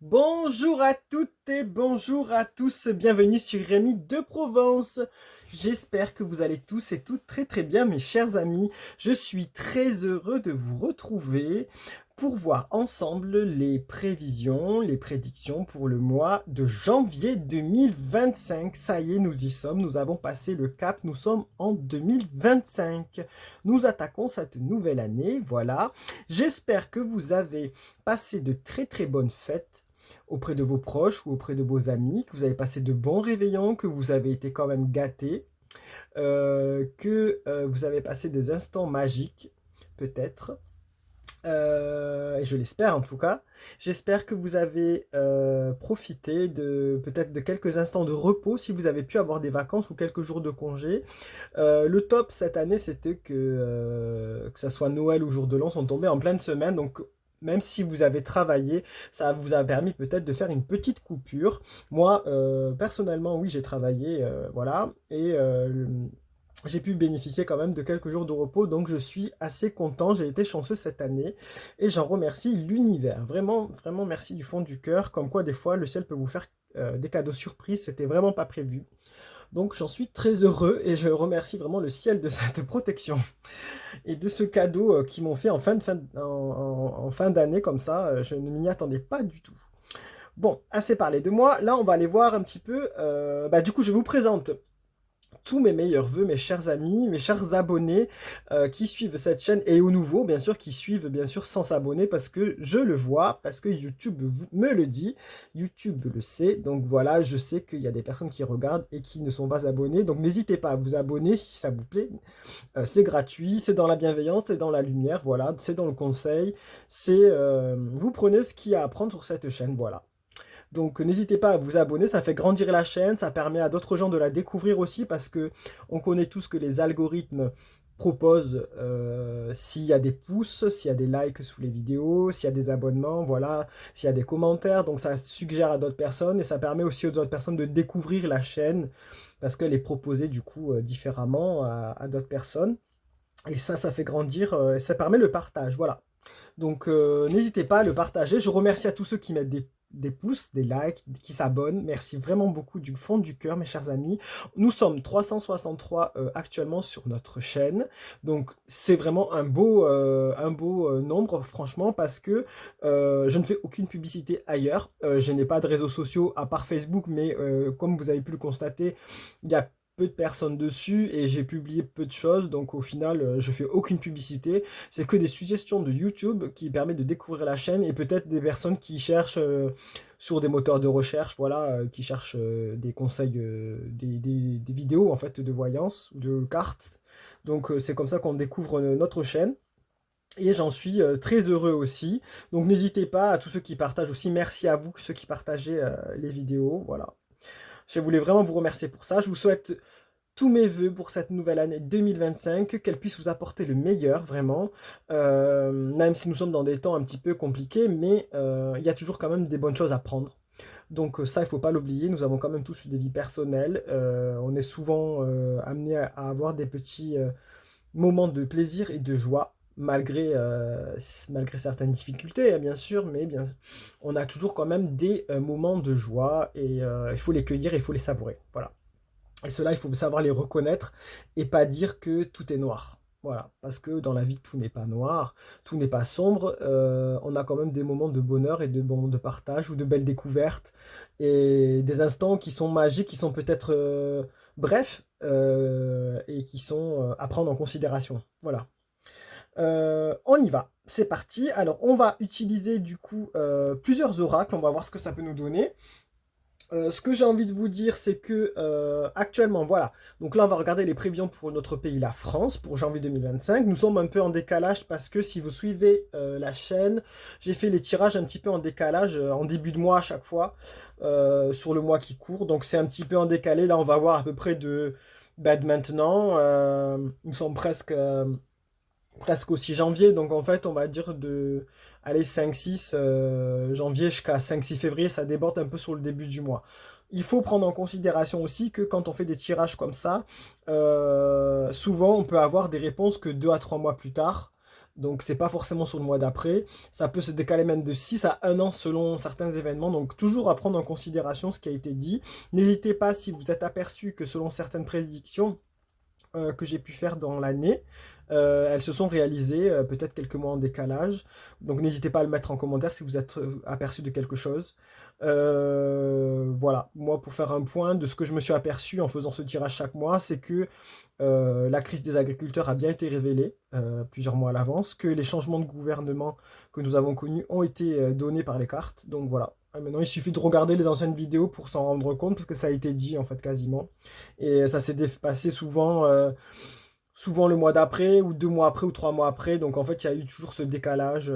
Bonjour à toutes et bonjour à tous, bienvenue sur Rémi de Provence. J'espère que vous allez tous et toutes très très bien mes chers amis. Je suis très heureux de vous retrouver pour voir ensemble les prévisions, les prédictions pour le mois de janvier 2025. Ça y est, nous y sommes, nous avons passé le cap, nous sommes en 2025. Nous attaquons cette nouvelle année, voilà. J'espère que vous avez passé de très très bonnes fêtes auprès de vos proches ou auprès de vos amis, que vous avez passé de bons réveillons, que vous avez été quand même gâtés, que vous avez passé des instants magiques, peut-être. Et je l'espère en tout cas. J'espère que vous avez profité de peut-être de quelques instants de repos si vous avez pu avoir des vacances ou quelques jours de congé. Le top cette année, c'était que ça soit Noël ou jour de l'an, sont tombés en pleine semaine. Donc, même si vous avez travaillé, ça vous a permis peut-être de faire une petite coupure. Moi, personnellement, oui, j'ai travaillé, voilà, et j'ai pu bénéficier quand même de quelques jours de repos, donc je suis assez content. J'ai été chanceux cette année et j'en remercie l'univers. Vraiment, vraiment merci du fond du cœur. Comme quoi, des fois, le ciel peut vous faire des cadeaux surprises. C'était vraiment pas prévu. Donc j'en suis très heureux et je remercie vraiment le ciel de cette protection et de ce cadeau qu'ils m'ont fait en fin d'année comme ça. Je ne m'y attendais pas du tout. Bon, assez parlé de moi. Là, on va aller voir un petit peu. Du coup, je vous présente tous mes meilleurs voeux, mes chers amis, mes chers abonnés qui suivent cette chaîne et aux nouveaux, bien sûr, qui suivent, bien sûr, sans s'abonner parce que je le vois, parce que YouTube me le dit, YouTube le sait. Donc voilà, je sais qu'il y a des personnes qui regardent et qui ne sont pas abonnées. Donc n'hésitez pas à vous abonner si ça vous plaît. C'est gratuit, c'est dans la bienveillance, c'est dans la lumière, voilà, c'est dans le conseil. Vous prenez ce qu'il y a à apprendre sur cette chaîne, voilà. Donc n'hésitez pas à vous abonner, ça fait grandir la chaîne, ça permet à d'autres gens de la découvrir aussi parce que on connaît tous que les algorithmes proposent s'il y a des pouces, s'il y a des likes sous les vidéos, s'il y a des abonnements, voilà, s'il y a des commentaires, donc ça suggère à d'autres personnes et ça permet aussi aux autres personnes de découvrir la chaîne parce qu'elle est proposée du coup différemment à d'autres personnes. Et ça fait grandir, ça permet le partage, voilà. Donc n'hésitez pas à le partager. Je remercie à tous ceux qui mettent des pouces, des likes, qui s'abonnent. Merci vraiment beaucoup du fond du cœur, mes chers amis. Nous sommes 363 actuellement sur notre chaîne. Donc c'est vraiment un beau nombre, franchement, parce que je ne fais aucune publicité ailleurs. Je n'ai pas de réseaux sociaux à part Facebook, mais comme vous avez pu le constater, il y a peu de personnes dessus et j'ai publié peu de choses, donc au final je fais aucune publicité, c'est que des suggestions de YouTube qui permettent de découvrir la chaîne et peut-être des personnes qui cherchent sur des moteurs de recherche, voilà, qui cherchent des conseils, des vidéos en fait de voyance, de cartes, donc c'est comme ça qu'on découvre notre chaîne. Et j'en suis très heureux aussi. Donc n'hésitez pas à tous ceux qui partagent aussi. Merci à vous, ceux qui partagez les vidéos. Voilà. Je voulais vraiment vous remercier pour ça. Je vous souhaite tous mes voeux pour cette nouvelle année 2025, qu'elle puisse vous apporter le meilleur, vraiment. Même si nous sommes dans des temps un petit peu compliqués, mais il y a toujours quand même des bonnes choses à prendre. Donc ça, il ne faut pas l'oublier, nous avons quand même tous des vies personnelles. On est souvent amené à avoir des petits moments de plaisir et de joie. Malgré certaines difficultés, hein, bien sûr, mais bien, on a toujours quand même des moments de joie et il faut les cueillir et il faut les savourer. Voilà. Et cela, il faut savoir les reconnaître et pas dire que tout est noir. Voilà, parce que dans la vie, tout n'est pas noir, tout n'est pas sombre. On a quand même des moments de bonheur et de moments de partage ou de belles découvertes et des instants qui sont magiques, qui sont peut-être brefs et qui sont à prendre en considération. Voilà. On y va, c'est parti. Alors, on va utiliser du coup plusieurs oracles. On va voir ce que ça peut nous donner. Ce que j'ai envie de vous dire, c'est que actuellement, voilà. Donc là, on va regarder les prévisions pour notre pays, la France, pour janvier 2025. Nous sommes un peu en décalage parce que si vous suivez la chaîne, j'ai fait les tirages un petit peu en décalage en début de mois à chaque fois sur le mois qui court. Donc c'est un petit peu en décalé. Là, on va voir à peu près de maintenant. Nous sommes presque au 6 janvier. Donc en fait, on va dire de allez, 5-6 janvier jusqu'à 5-6 février, ça déborde un peu sur le début du mois. Il faut prendre en considération aussi que quand on fait des tirages comme ça, souvent on peut avoir des réponses que 2 à 3 mois plus tard. Donc c'est pas forcément sur le mois d'après. Ça peut se décaler même de 6 à 1 an selon certains événements. Donc toujours à prendre en considération ce qui a été dit. N'hésitez pas si vous êtes aperçu que selon certaines prédictions que j'ai pu faire dans l'année, elles se sont réalisées peut-être quelques mois en décalage. Donc n'hésitez pas à le mettre en commentaire si vous êtes aperçu de quelque chose. Voilà, moi pour faire un point de ce que je me suis aperçu en faisant ce tirage chaque mois, c'est que la crise des agriculteurs a bien été révélée plusieurs mois à l'avance, que les changements de gouvernement que nous avons connus ont été donnés par les cartes. Donc voilà. Maintenant, il suffit de regarder les anciennes vidéos pour s'en rendre compte, parce que ça a été dit en fait quasiment. Et ça s'est passé souvent, souvent le mois d'après, ou 2 mois après, ou 3 mois après. Donc en fait, il y a eu toujours ce décalage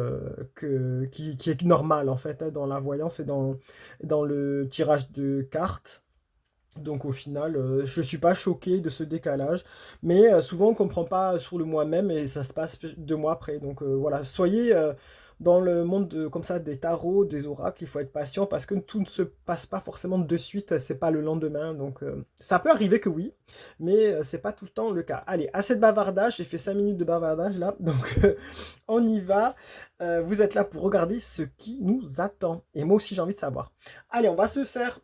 qui est normal en fait, hein, dans la voyance et dans le tirage de cartes. Donc au final, je ne suis pas choqué de ce décalage, mais souvent on ne comprend pas sur le mois même et ça se passe 2 mois après. Donc voilà, soyez dans le monde comme ça des tarots, des oracles, il faut être patient parce que tout ne se passe pas forcément de suite, c'est pas le lendemain. Donc ça peut arriver que oui, mais c'est pas tout le temps le cas. Allez, assez de bavardage, j'ai fait 5 minutes de bavardage là, donc on y va. Vous êtes là pour regarder ce qui nous attend. Et moi aussi j'ai envie de savoir. Allez, on va se faire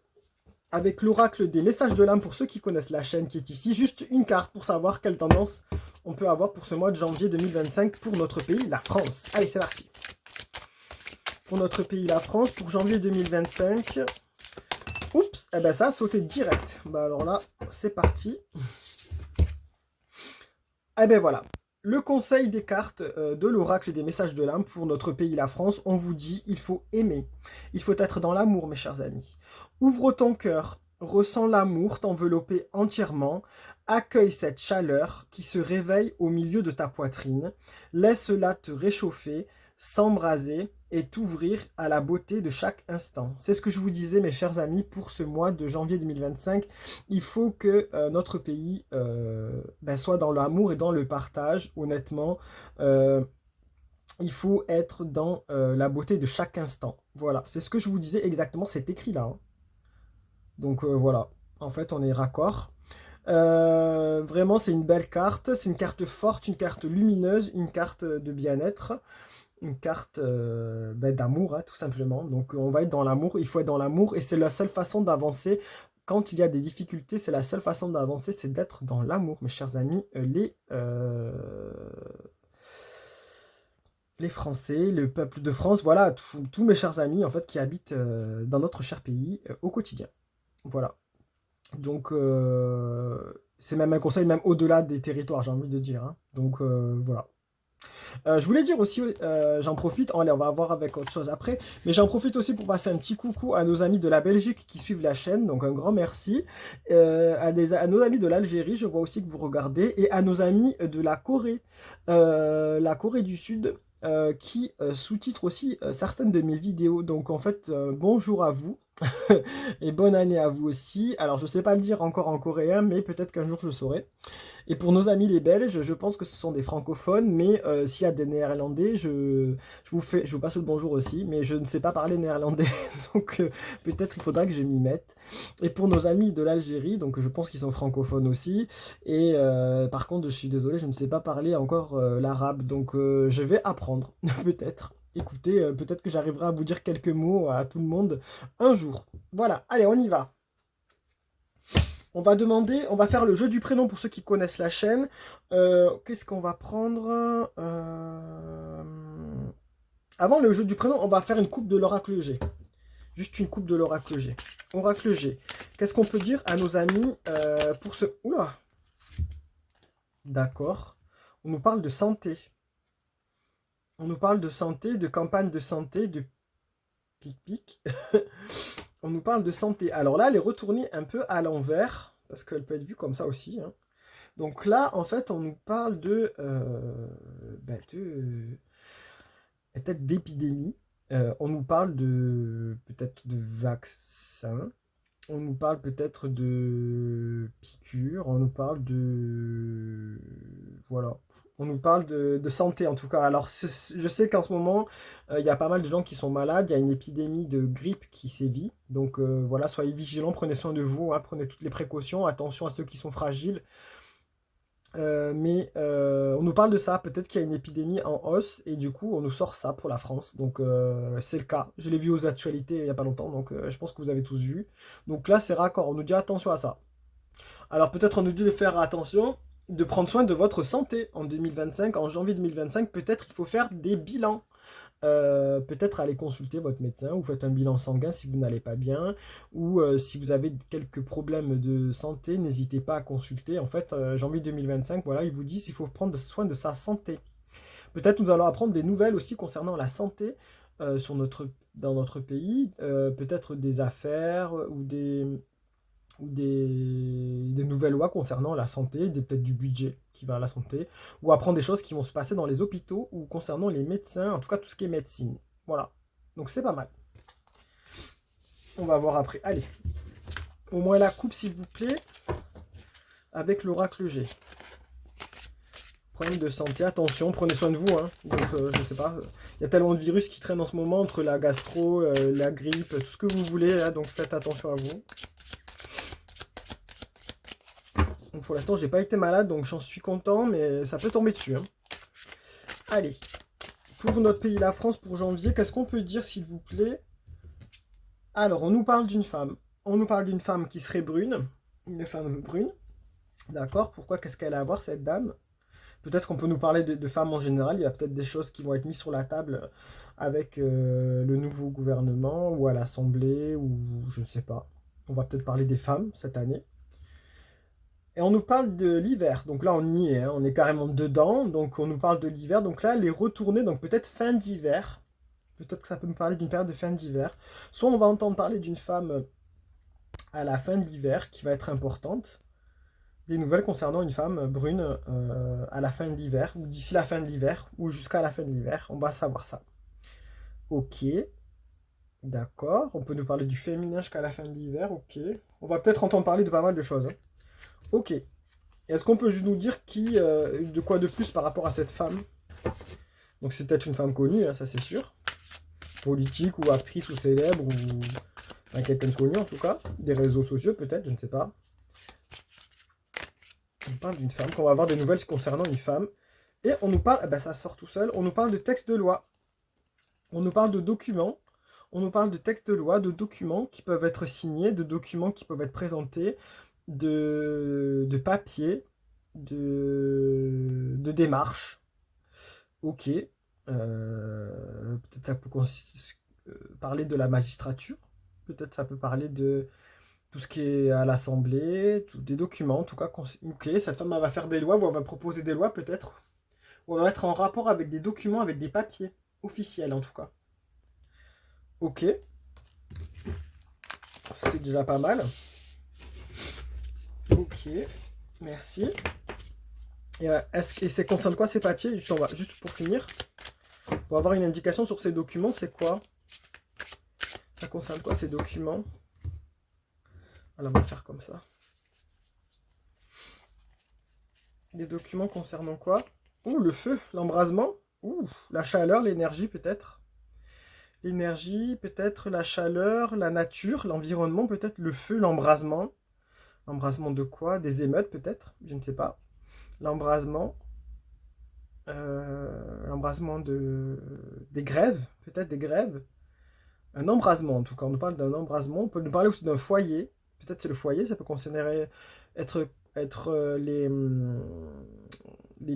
avec l'oracle des messages de l'âme pour ceux qui connaissent la chaîne qui est ici. Juste une carte pour savoir quelle tendance on peut avoir pour ce mois de janvier 2025 pour notre pays, la France. Allez, c'est parti. Pour notre pays, la France, pour janvier 2025. Oups, eh ben ça a sauté direct. Bah alors là, c'est parti. Eh ben voilà. Le conseil des cartes de l'oracle des messages de l'âme pour notre pays, la France, on vous dit, il faut aimer. Il faut être dans l'amour, mes chers amis. Ouvre ton cœur, ressens l'amour t'envelopper entièrement, accueille cette chaleur qui se réveille au milieu de ta poitrine, laisse-la te réchauffer, s'embraser et t'ouvrir à la beauté de chaque instant. C'est ce que je vous disais, mes chers amis, pour ce mois de janvier 2025. Il faut que notre pays soit dans l'amour et dans le partage, honnêtement. Il faut être dans la beauté de chaque instant. Voilà, c'est ce que je vous disais exactement, c'est écrit là, hein. Donc voilà, en fait on est raccord. Vraiment c'est une belle carte, c'est une carte forte, une carte lumineuse, une carte de bien-être, une carte d'amour, hein, tout simplement. Donc on va être dans l'amour, il faut être dans l'amour et c'est la seule façon d'avancer. Quand il y a des difficultés, c'est la seule façon d'avancer, c'est d'être dans l'amour, mes chers amis. Les Français, le peuple de France, voilà, tous mes chers amis en fait qui habitent dans notre cher pays au quotidien. Voilà. Donc, c'est même un conseil, même au-delà des territoires, j'ai envie de dire, hein. Donc, voilà. Je voulais dire aussi, j'en profite, allez, on va voir avec autre chose après, mais j'en profite aussi pour passer un petit coucou à nos amis de la Belgique qui suivent la chaîne, donc un grand merci. À nos amis de l'Algérie, je vois aussi que vous regardez, et à nos amis de la Corée du Sud, qui sous-titrent aussi certaines de mes vidéos. Donc en fait, bonjour à vous. Et bonne année à vous aussi. Alors je sais pas le dire encore en coréen, mais peut-être qu'un jour je le saurai. Et pour nos amis les Belges, je pense que ce sont des francophones, mais s'il y a des néerlandais, je vous passe le bonjour aussi, mais je ne sais pas parler néerlandais, donc peut-être il faudra que je m'y mette. Et pour nos amis de l'Algérie, donc je pense qu'ils sont francophones aussi, et par contre je suis désolé, je ne sais pas parler encore l'arabe, donc je vais apprendre, peut-être. Écoutez, peut-être que j'arriverai à vous dire quelques mots à tout le monde un jour. Voilà, allez, on y va. On va faire le jeu du prénom pour ceux qui connaissent la chaîne. Qu'est-ce qu'on va prendre Avant le jeu du prénom, on va faire une coupe de l'oracle G. Juste une coupe de l'oracle G. Oracle G. Qu'est-ce qu'on peut dire à nos amis pour ce... Oula. D'accord. On nous parle de santé. On nous parle de santé, de campagne de santé, de pic-pic. On nous parle de santé. Alors là, elle est retournée un peu à l'envers, parce qu'elle peut être vue comme ça aussi, hein. Donc là, en fait, on nous parle peut-être d'épidémie. On nous parle peut-être de vaccins. On nous parle peut-être de piqûres. On nous parle de... Voilà. On nous parle de santé en tout cas. Alors je sais qu'en ce moment, il y a pas mal de gens qui sont malades. Il y a une épidémie de grippe qui sévit. Donc voilà, soyez vigilants, prenez soin de vous, hein, prenez toutes les précautions. Attention à ceux qui sont fragiles. On nous parle de ça, peut-être qu'il y a une épidémie en hausse, et du coup on nous sort ça pour la France, donc c'est le cas. Je l'ai vu aux actualités il n'y a pas longtemps, donc je pense que vous avez tous vu. Donc là c'est raccord, on nous dit attention à ça. Alors peut-être on nous dit de faire attention, de prendre soin de votre santé en 2025, en janvier 2025, peut-être il faut faire des bilans. Peut-être aller consulter votre médecin, ou faites un bilan sanguin si vous n'allez pas bien, ou si vous avez quelques problèmes de santé, n'hésitez pas à consulter. En fait, janvier 2025, voilà, ils vous disent qu'il faut prendre soin de sa santé. Peut-être nous allons apprendre des nouvelles aussi concernant la santé dans notre pays, peut-être des affaires ou des nouvelles lois concernant la santé, peut-être du budget qui va à la santé, ou apprendre des choses qui vont se passer dans les hôpitaux ou concernant les médecins, en tout cas tout ce qui est médecine. Voilà. Donc c'est pas mal. On va voir après. Allez. Au moins la coupe s'il vous plaît, avec l'oracle G. Problème de santé, attention, prenez soin de vous. Hein. Donc je sais pas, il y a tellement de virus qui traînent en ce moment, entre la gastro, la grippe, tout ce que vous voulez, hein, donc faites attention à vous. Donc pour l'instant, j'ai pas été malade, donc j'en suis content, mais ça peut tomber dessus. Hein. Allez, pour notre pays, la France, pour janvier, qu'est-ce qu'on peut dire, s'il vous plaît? Alors, on nous parle d'une femme. On nous parle d'une femme qui serait brune. Une femme brune. D'accord. Pourquoi? Qu'est-ce qu'elle a à voir, cette dame? Peut-être qu'on peut nous parler de femmes en général. Il y a peut-être des choses qui vont être mises sur la table avec le nouveau gouvernement, ou à l'Assemblée, ou je ne sais pas. On va peut-être parler des femmes cette année. Et on nous parle de l'hiver, donc là on y est, hein, on est carrément dedans, donc on nous parle de l'hiver, donc là les retournées, donc peut-être fin d'hiver, peut-être que ça peut nous parler d'une période de fin d'hiver, soit on va entendre parler d'une femme à la fin de l'hiver qui va être importante, des nouvelles concernant une femme brune à la fin de l'hiver, ou d'ici la fin de l'hiver, ou jusqu'à la fin de l'hiver, on va savoir ça. Ok, d'accord, on peut nous parler du féminin jusqu'à la fin de l'hiver, ok, on va peut-être entendre parler de pas mal de choses, hein. Ok. Est-ce qu'on peut juste nous dire de quoi de plus par rapport à cette femme? Donc c'est peut-être une femme connue, hein, ça c'est sûr. Politique ou actrice ou célèbre ou enfin, quelqu'un de connu en tout cas. Des réseaux sociaux peut-être, je ne sais pas. On parle d'une femme, qu'on va avoir des nouvelles concernant une femme. Et on nous parle, ça sort tout seul, on nous parle de textes de loi. On nous parle de documents. On nous parle de textes de loi, de documents qui peuvent être signés, de documents qui peuvent être présentés, de papier, de démarche. Ok. Peut-être ça peut parler de la magistrature. Peut-être ça peut parler de tout ce qui est à l'Assemblée, des documents. En tout cas, ok, cette femme elle va faire des lois, ou elle va proposer des lois peut-être. Ou elle va être en rapport avec des documents, avec des papiers officiels en tout cas. Ok. C'est déjà pas mal. Ok, merci. Et ça concerne quoi ces papiers? Juste pour finir, pour avoir une indication sur ces documents, c'est quoi? Ça concerne quoi ces documents? Alors on va faire comme ça. Des documents concernant quoi? Ouh, le feu, l'embrasement. Ouh, la chaleur, l'énergie peut-être. L'énergie, peut-être la chaleur, la nature, l'environnement, peut-être le feu, l'embrasement. L'embrasement de quoi? Des émeutes peut-être? Je ne sais pas. L'embrasement. L'embrasement des grèves, peut-être des grèves. Un embrasement en tout cas, on nous parle d'un embrasement. On peut nous parler aussi d'un foyer. Peut-être c'est le foyer, ça peut concerner être les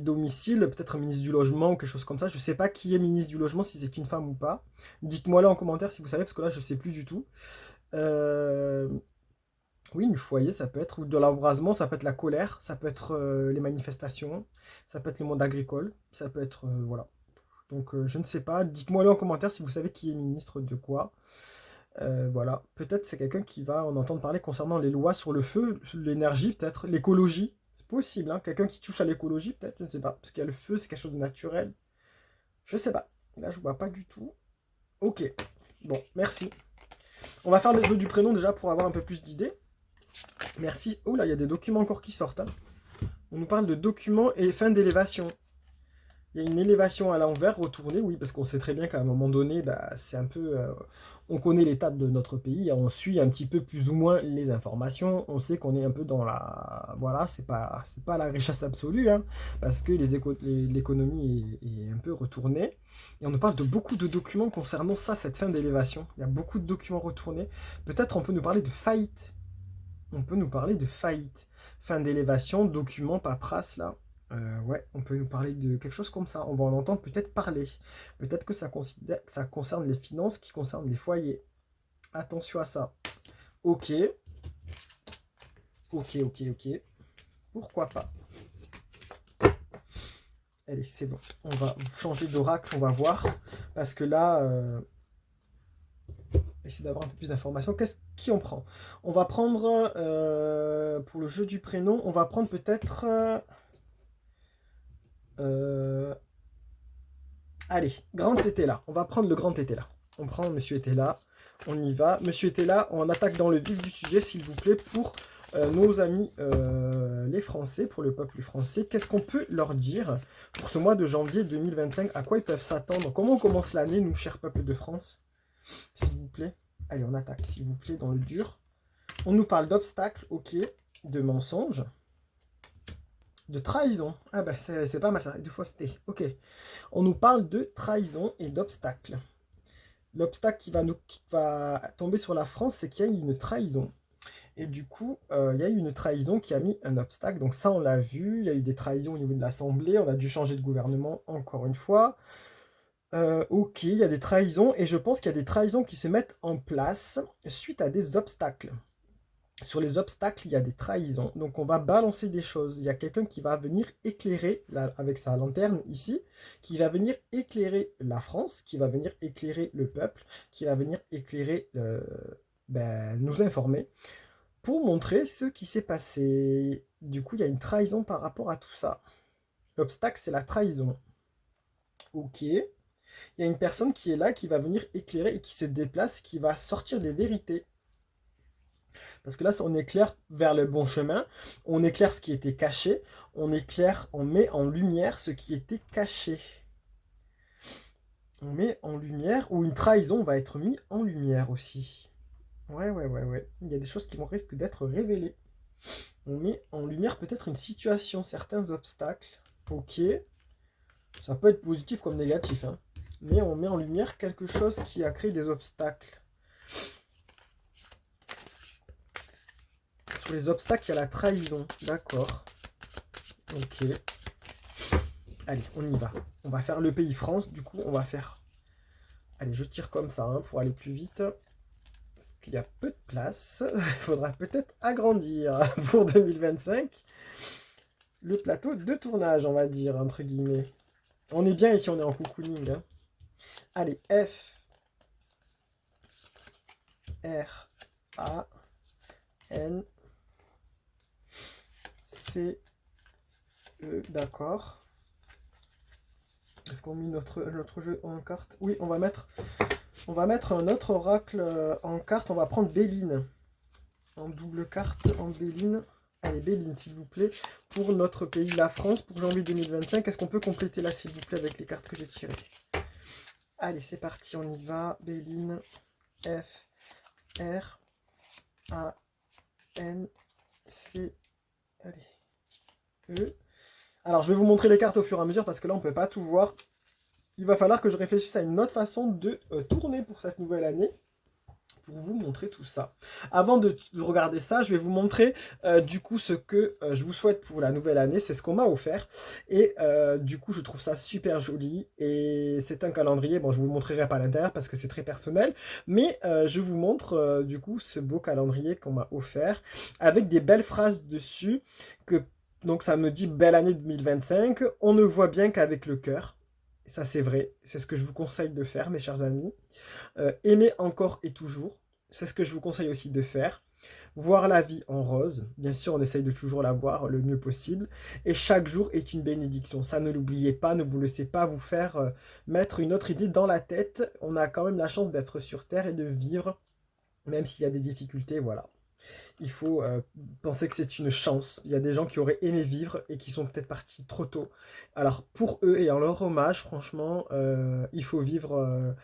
domiciles, peut-être un ministre du logement ou quelque chose comme ça. Je ne sais pas qui est ministre du logement, si c'est une femme ou pas. Dites-moi là en commentaire si vous savez, parce que là je ne sais plus du tout. Oui, du foyer, ça peut être, ou de l'embrasement, ça peut être la colère, ça peut être les manifestations, ça peut être le monde agricole, ça peut être, voilà. Donc je ne sais pas, dites-moi là en commentaire si vous savez qui est ministre de quoi. Voilà, peut-être c'est quelqu'un qui va en entendre parler concernant les lois sur le feu, l'énergie peut-être, l'écologie. C'est possible, hein, quelqu'un qui touche à l'écologie peut-être, je ne sais pas. Parce qu'il y a le feu, c'est quelque chose de naturel. Je sais pas, là je vois pas du tout. Ok, bon, merci. On va faire le jeu du prénom déjà pour avoir un peu plus d'idées. Merci. Oh là, il y a des documents encore qui sortent. Hein. On nous parle de documents et fin d'élévation. Il y a une élévation à l'envers, retournée, oui, parce qu'on sait très bien qu'à un moment donné, bah, c'est un peu... on connaît l'état de notre pays, on suit un petit peu plus ou moins les informations, on sait qu'on est un peu dans la... Voilà, c'est pas la richesse absolue, hein, parce que l'économie est un peu retournée. Et on nous parle de beaucoup de documents concernant ça, cette fin d'élévation. Il y a beaucoup de documents retournés. Peut-être on peut nous parler de faillite. On peut nous parler de faillite. Fin d'élévation, documents, paperasse, là. Ouais, on peut nous parler de quelque chose comme ça. On va en entendre peut-être parler. Peut-être que ça concerne les finances, qui concernent les foyers. Attention à ça. Ok. Ok, ok, ok. Pourquoi pas? Allez, c'est bon. On va changer d'oracle, on va voir. Parce que là, essayer d'avoir un peu plus d'informations. Qui on prend? On va prendre, pour le jeu du prénom, on va prendre peut-être... allez, grand était là. On va prendre le grand était là. On prend Monsieur était là. On y va. Monsieur était là. On attaque dans le vif du sujet, s'il vous plaît, pour nos amis les Français, pour le peuple français. Qu'est-ce qu'on peut leur dire pour ce mois de janvier 2025? À quoi ils peuvent s'attendre? Comment on commence l'année, nous, chers peuples de France? S'il vous plaît. Allez, on attaque, s'il vous plaît, dans le dur. On nous parle d'obstacles, ok. De mensonges. De trahison. Ah ben, c'est pas mal ça. Et de fausseté. Ok. On nous parle de trahison et d'obstacles. L'obstacle qui va tomber sur la France, c'est qu'il y a eu une trahison. Et du coup, il y a eu une trahison qui a mis un obstacle. Donc ça, on l'a vu. Il y a eu des trahisons au niveau de l'Assemblée. On a dû changer de gouvernement encore une fois. Ok, il y a des trahisons. Et je pense qu'il y a des trahisons qui se mettent en place suite à des obstacles. Sur les obstacles, il y a des trahisons. Donc on va balancer des choses. Il y a quelqu'un qui va venir éclairer, là, avec sa lanterne ici, qui va venir éclairer la France, qui va venir éclairer le peuple, qui va venir éclairer, nous informer, pour montrer ce qui s'est passé. Du coup, il y a une trahison par rapport à tout ça. L'obstacle, c'est la trahison. Ok. Il y a une personne qui est là, qui va venir éclairer et qui se déplace, qui va sortir des vérités. Parce que là, on éclaire vers le bon chemin, on éclaire ce qui était caché, on éclaire, on met en lumière ce qui était caché. On met en lumière, ou une trahison va être mise en lumière aussi. Ouais. Il y a des choses qui vont risquer d'être révélées. On met en lumière peut-être une situation, certains obstacles. Ok. Ça peut être positif comme négatif, hein. Mais on met en lumière quelque chose qui a créé des obstacles. Sur les obstacles, il y a la trahison. D'accord. Ok. Allez, on y va. On va faire le pays France. Du coup, on va faire... Allez, je tire comme ça, hein, pour aller plus vite. Parce qu'il y a peu de place. Il faudra peut-être agrandir pour 2025 le plateau de tournage, on va dire, entre guillemets. On est bien ici, on est en cocooning, hein. Allez, F, R, A, N, C, E, d'accord. Est-ce qu'on met notre jeu en carte? Oui, on va mettre un autre oracle en carte. On va prendre Béline. En double carte, en Béline. Allez, Béline, s'il vous plaît. Pour notre pays, la France, pour janvier 2025. Est-ce qu'on peut compléter là, s'il vous plaît, avec les cartes que j'ai tirées? Allez, c'est parti, on y va. Béline, F, R, A, N, C, allez, E. Alors, je vais vous montrer les cartes au fur et à mesure parce que là, on ne peut pas tout voir. Il va falloir que je réfléchisse à une autre façon de tourner pour cette nouvelle année, pour vous montrer tout ça. Avant de regarder ça, je vais vous montrer du coup ce que je vous souhaite pour la nouvelle année. C'est ce qu'on m'a offert. Et du coup, je trouve ça super joli. Et c'est un calendrier. Bon, je ne vous le montrerai pas à l'intérieur parce que c'est très personnel. Mais je vous montre du coup ce beau calendrier qu'on m'a offert avec des belles phrases dessus. Donc ça me dit belle année 2025. On ne voit bien qu'avec le cœur. Ça c'est vrai. C'est ce que je vous conseille de faire, mes chers amis. Aimer encore et toujours, c'est ce que je vous conseille aussi de faire. Voir la vie en rose, bien sûr on essaye de toujours la voir le mieux possible. Et chaque jour est une bénédiction, ça ne l'oubliez pas, ne vous laissez pas vous faire mettre une autre idée dans la tête. On a quand même la chance d'être sur Terre et de vivre, même s'il y a des difficultés, voilà. Il faut penser que c'est une chance. Il y a des gens qui auraient aimé vivre et qui sont peut-être partis trop tôt. Alors pour eux et en leur hommage, franchement, il faut vivre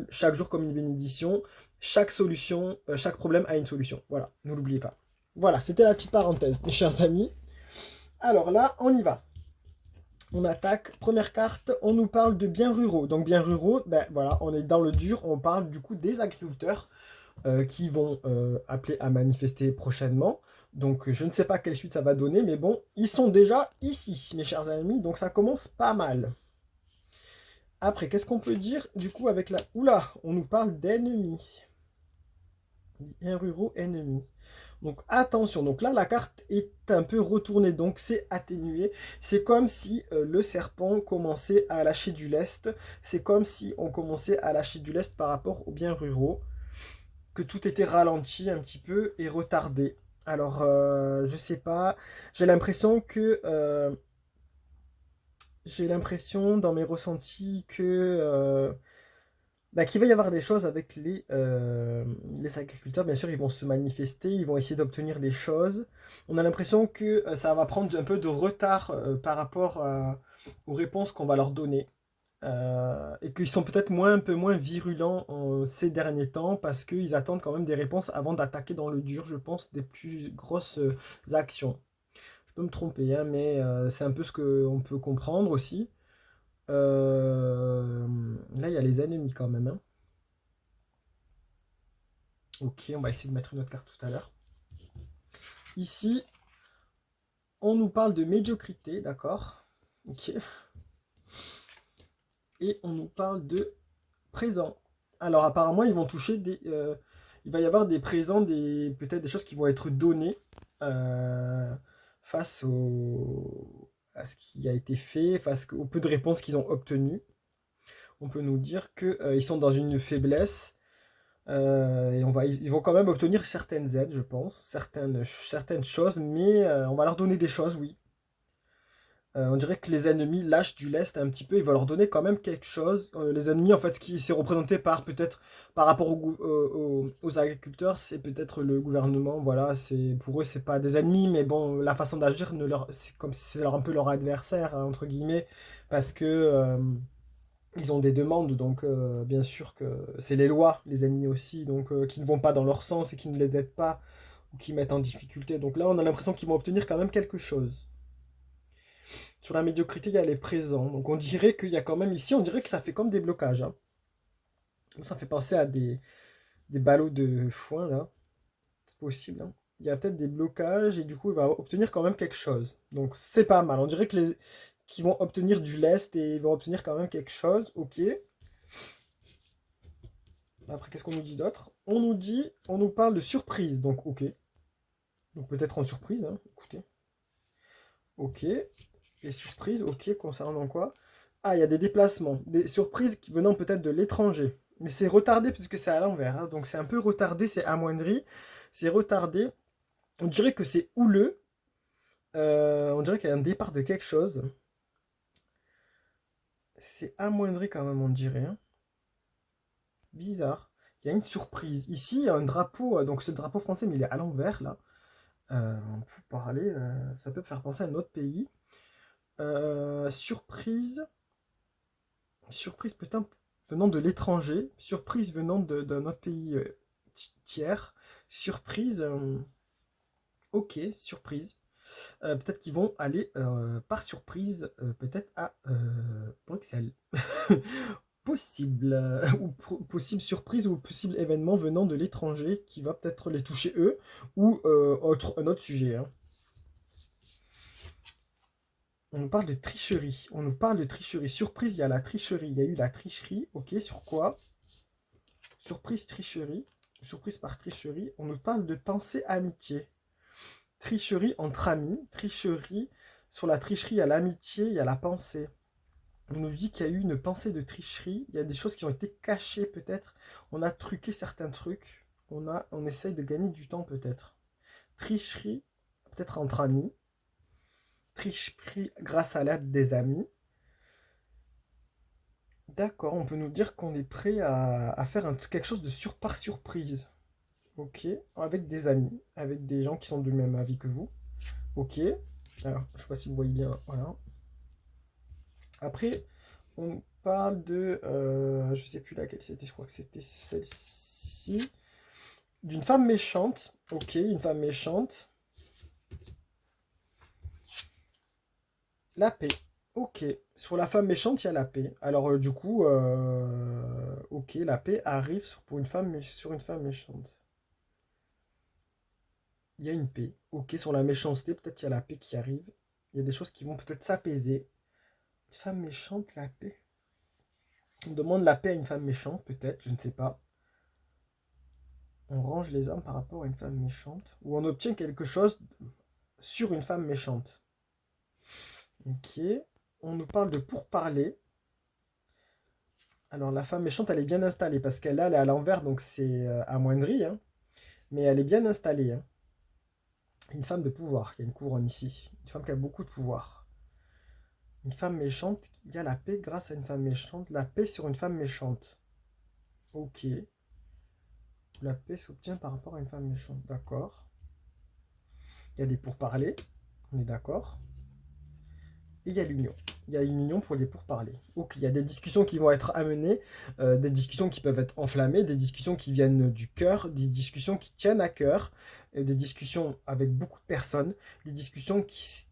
chaque jour comme une bénédiction. Chaque solution, chaque problème a une solution. Voilà, ne l'oubliez pas. Voilà, c'était la petite parenthèse, mes chers amis. Alors là, on y va. On attaque, première carte, on nous parle de biens ruraux. Donc biens ruraux, ben voilà, on est dans le dur, on parle du coup des agriculteurs qui vont appeler à manifester prochainement. Donc je ne sais pas quelle suite ça va donner, mais bon, ils sont déjà ici, mes chers amis, donc ça commence pas mal. Après, qu'est-ce qu'on peut dire du coup avec la... Oula, on nous parle d'ennemis. Biens ruraux, ennemis. Donc attention, donc là la carte est un peu retournée, donc c'est atténué. C'est comme si le serpent commençait à lâcher du lest. C'est comme si on commençait à lâcher du lest par rapport aux biens ruraux. Que tout était ralenti un petit peu et retardé. Alors, je sais pas, j'ai l'impression que... j'ai l'impression dans mes ressentis que... bah, qu'il va y avoir des choses avec les agriculteurs. Bien sûr, ils vont se manifester, ils vont essayer d'obtenir des choses. On a l'impression que ça va prendre un peu de retard par rapport aux réponses qu'on va leur donner. Et qu'ils sont peut-être un peu moins virulents ces derniers temps parce qu'ils attendent quand même des réponses avant d'attaquer dans le dur, je pense, des plus grosses actions. Je peux me tromper, hein, mais c'est un peu ce qu'on peut comprendre aussi. Là, il y a les ennemis quand même, hein. Ok, on va essayer de mettre une autre carte tout à l'heure. Ici, on nous parle de médiocrité, d'accord? Ok. Et on nous parle de présent. Alors apparemment, ils vont toucher des... il va y avoir des présents, peut-être des choses qui vont être données euh, face à ce qui a été fait, face au peu de réponses qu'ils ont obtenues. On peut nous dire qu'ils sont dans une faiblesse et ils vont quand même obtenir certaines aides, je pense, certaines choses, mais on va leur donner des choses, oui. On dirait que les ennemis lâchent du lest un petit peu, il va leur donner quand même quelque chose. Les ennemis, en fait, qui s'est représenté par peut-être par rapport aux agriculteurs, c'est peut-être le gouvernement. Voilà, pour eux, c'est pas des ennemis, mais bon, la façon d'agir, c'est comme si c'est un peu leur adversaire, hein, entre guillemets, parce que ils ont des demandes, donc bien sûr que c'est les lois, les ennemis aussi, donc qui ne vont pas dans leur sens et qui ne les aident pas ou qui mettent en difficulté. Donc là, on a l'impression qu'ils vont obtenir quand même quelque chose. Sur la médiocrité, il y a les présents. Donc on dirait qu'il y a quand même ici, on dirait que ça fait comme des blocages, hein. Ça fait penser à des ballots de foin, là. C'est possible, hein. Il y a peut-être des blocages et du coup, il va obtenir quand même quelque chose. Donc c'est pas mal. On dirait qu'ils vont obtenir du lest et ils vont obtenir quand même quelque chose. Ok. Après, qu'est-ce qu'on nous dit d'autre? On nous parle de surprise. Donc ok. Donc peut-être en surprise, hein. Écoutez. Ok. Les surprises, ok. Concernant quoi? Ah, il y a des déplacements, des surprises venant peut-être de l'étranger. Mais c'est retardé puisque c'est à l'envers, hein. Donc c'est un peu retardé, c'est amoindri. C'est retardé. On dirait que c'est houleux. On dirait qu'il y a un départ de quelque chose. C'est amoindri quand même, on dirait, hein. Bizarre. Il y a une surprise. Ici, il y a un drapeau. Donc ce drapeau français, mais il est à l'envers, là. On peut parler. Ça peut faire penser à un autre pays. Surprise. Surprise peut-être venant de l'étranger, surprise venant d'un autre pays tiers, surprise, ok, surprise. Peut-être qu'ils vont aller par surprise, peut-être à Bruxelles. Possible, ou possible surprise ou possible événement venant de l'étranger qui va peut-être les toucher eux, ou un autre sujet, hein. On nous parle de tricherie. On nous parle de tricherie. Surprise, il y a la tricherie. Il y a eu la tricherie. Ok, sur quoi? Surprise, tricherie. Surprise par tricherie. On nous parle de pensée amitié. Tricherie entre amis. Tricherie. Sur la tricherie, il y a l'amitié, il y a la pensée. On nous dit qu'il y a eu une pensée de tricherie. Il y a des choses qui ont été cachées peut-être. On a truqué certains trucs. On essaye de gagner du temps peut-être. Tricherie, peut-être entre amis. Tricherie grâce à l'aide des amis. D'accord, on peut nous dire qu'on est prêt à faire quelque chose de par surprise. Ok. Avec des amis, avec des gens qui sont du même avis que vous. Ok. Alors, je sais pas si vous voyez bien. Voilà. Après, on parle de... je sais plus laquelle c'était, je crois que c'était celle-ci. D'une femme méchante. Ok, une femme méchante. La paix. Ok. Sur la femme méchante, il y a la paix. Alors, du coup, ok, la paix arrive pour une femme, sur une femme méchante. Il y a une paix. Ok, sur la méchanceté, peut-être il y a la paix qui arrive. Il y a des choses qui vont peut-être s'apaiser. Une femme méchante, la paix. On demande la paix à une femme méchante, peut-être, je ne sais pas. On range les armes par rapport à une femme méchante. Ou on obtient quelque chose sur une femme méchante. Ok. On nous parle de pourparler. Alors la femme méchante, elle est bien installée parce qu'elle là, elle est à l'envers, donc c'est amoindri, hein. Mais elle est bien installée, hein. Une femme de pouvoir, il y a une couronne ici. Une femme qui a beaucoup de pouvoir. Une femme méchante, il y a la paix grâce à une femme méchante. La paix sur une femme méchante. Ok. La paix s'obtient par rapport à une femme méchante. D'accord. Il y a des pourparlers. On est d'accord. Et il y a l'union. Il y a une union pour les pourparlers. Ok, il y a des discussions qui vont être amenées, des discussions qui peuvent être enflammées, des discussions qui viennent du cœur, des discussions qui tiennent à cœur, des discussions avec beaucoup de personnes, des discussions qui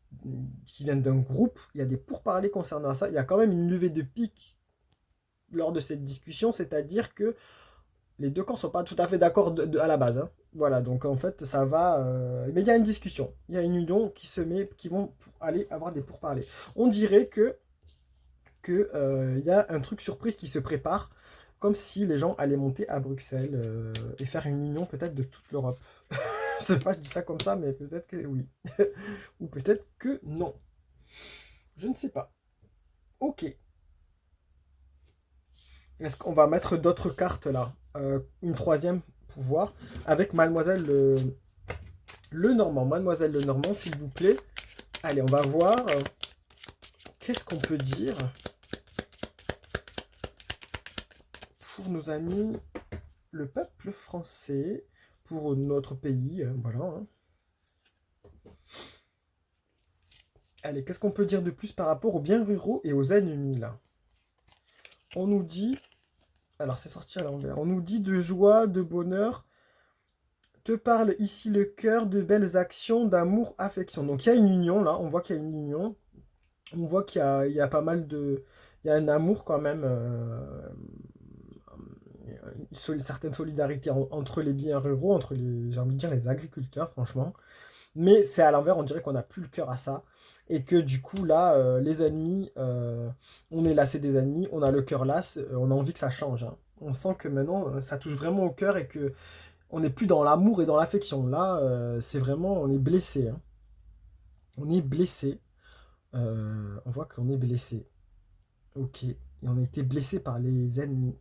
viennent d'un groupe. Il y a des pourparlers concernant ça. Il y a quand même une levée de pique lors de cette discussion, c'est-à-dire que les deux camps ne sont pas tout à fait d'accord à la base, hein. Voilà, donc en fait, ça va. Mais il y a une discussion, il y a une union qui se met, qui vont aller avoir des pourparlers. On dirait que y a un truc surprise qui se prépare, comme si les gens allaient monter à Bruxelles et faire une union peut-être de toute l'Europe. Je sais pas, je dis ça comme ça, mais peut-être que oui. Ou peut-être que non. Je ne sais pas. Ok. Est-ce qu'on va mettre d'autres cartes là? Une troisième pour voir. Avec Mademoiselle le Normand. Mademoiselle le Normand, s'il vous plaît. Allez, on va voir. Qu'est-ce qu'on peut dire pour nos amis, le peuple français, pour notre pays. Voilà, hein. Allez, qu'est-ce qu'on peut dire de plus par rapport aux biens ruraux et aux ennemis là? On nous dit. Alors, c'est sorti à l'envers. On nous dit de joie, de bonheur. Te parle ici le cœur de belles actions, d'amour, affection. Donc il y a une union là, on voit qu'il y a une union. On voit qu'il y a pas mal de... Il y a un amour quand même, une certaine solidarité entre les biens ruraux, entre les, j'ai envie de dire, les agriculteurs, franchement. Mais c'est à l'envers, on dirait qu'on n'a plus le cœur à ça. Et que du coup, là, les ennemis, on est lassé des ennemis, on a le cœur lasse, on a envie que ça change, hein. On sent que maintenant, ça touche vraiment au cœur et que on n'est plus dans l'amour et dans l'affection. Là, c'est vraiment, on est blessé, hein. On est blessé. On voit qu'on est blessé. Ok. Et on a été blessé par les ennemis.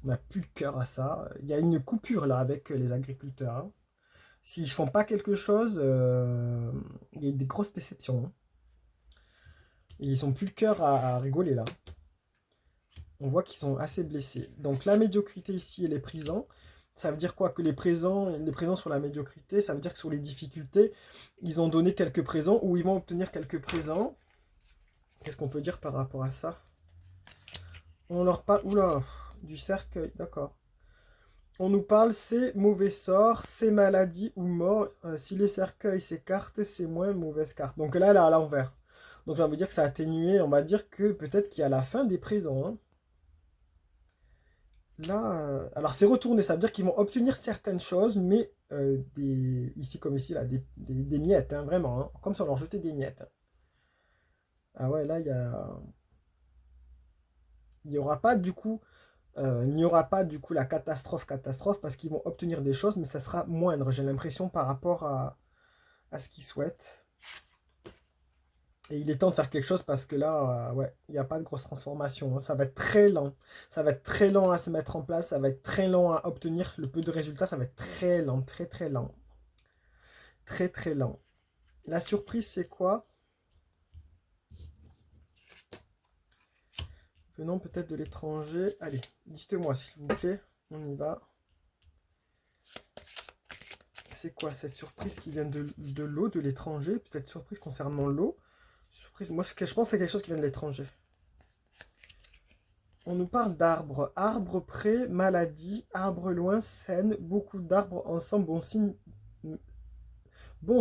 On n'a plus le cœur à ça. Il y a une coupure là avec les agriculteurs, hein. S'ils font pas quelque chose, il y a des grosses déceptions, hein. Et ils ont plus le cœur à rigoler là. On voit qu'ils sont assez blessés. Donc la médiocrité ici, elle est présente. Ça veut dire quoi? Que les présents sur la médiocrité, ça veut dire que sur les difficultés, ils ont donné quelques présents ou ils vont obtenir quelques présents. Qu'est-ce qu'on peut dire par rapport à ça? On leur parle, oula, du cercueil, d'accord. On nous parle, c'est mauvais sort, c'est maladie ou mort. Si les cercueils s'écartent, c'est moins mauvaise carte. Donc là, elle est à l'envers. Donc j'ai envie de dire que ça a atténué. On va dire que peut-être qu'il y a la fin des présents, hein. Là, alors c'est retourné, ça veut dire qu'ils vont obtenir certaines choses, mais ici comme ici, là, des miettes, hein, vraiment, hein, comme si on leur jetait des miettes. Ah ouais, là, il y aura pas du coup, il n'y aura pas du coup la catastrophe parce qu'ils vont obtenir des choses, mais ça sera moindre, j'ai l'impression, par rapport à ce qu'ils souhaitent. Et il est temps de faire quelque chose parce que là, ouais, il n'y a pas de grosse transformation, hein. Ça va être très lent. Ça va être très lent à se mettre en place. Ça va être très lent à obtenir le peu de résultats. Ça va être très lent, très très lent. Très très lent. La surprise, c'est quoi? Venons peut-être de l'étranger. Allez, dites-moi s'il vous plaît. On y va. c'est quoi cette surprise qui vient de l'eau, de l'étranger? Peut-être surprise concernant l'eau. Surprise, moi ce que je pense c'est quelque chose qui vient de l'étranger. On nous parle d'arbres. Arbres près, maladie, arbres loin, scène, beaucoup d'arbres ensemble, bon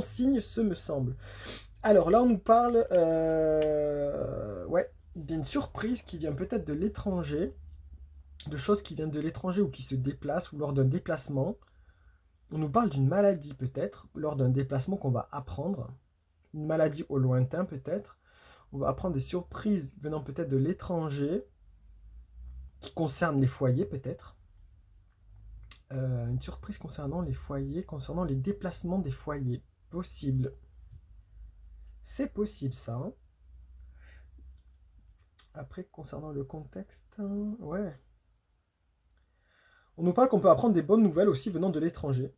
signe, ce me semble. Alors là, on nous parle ouais, d'une surprise qui vient peut-être de l'étranger, de choses qui viennent de l'étranger ou qui se déplacent ou lors d'un déplacement. On nous parle d'une maladie peut-être, lors d'un déplacement qu'on va apprendre. Une maladie au lointain peut-être. On va apprendre des surprises venant peut-être de l'étranger, qui concernent les foyers peut-être. Une surprise concernant les foyers, concernant les déplacements des foyers. Possible. C'est possible ça. Hein. Après, concernant le contexte, ouais. On nous parle qu'on peut apprendre des bonnes nouvelles aussi venant de l'étranger.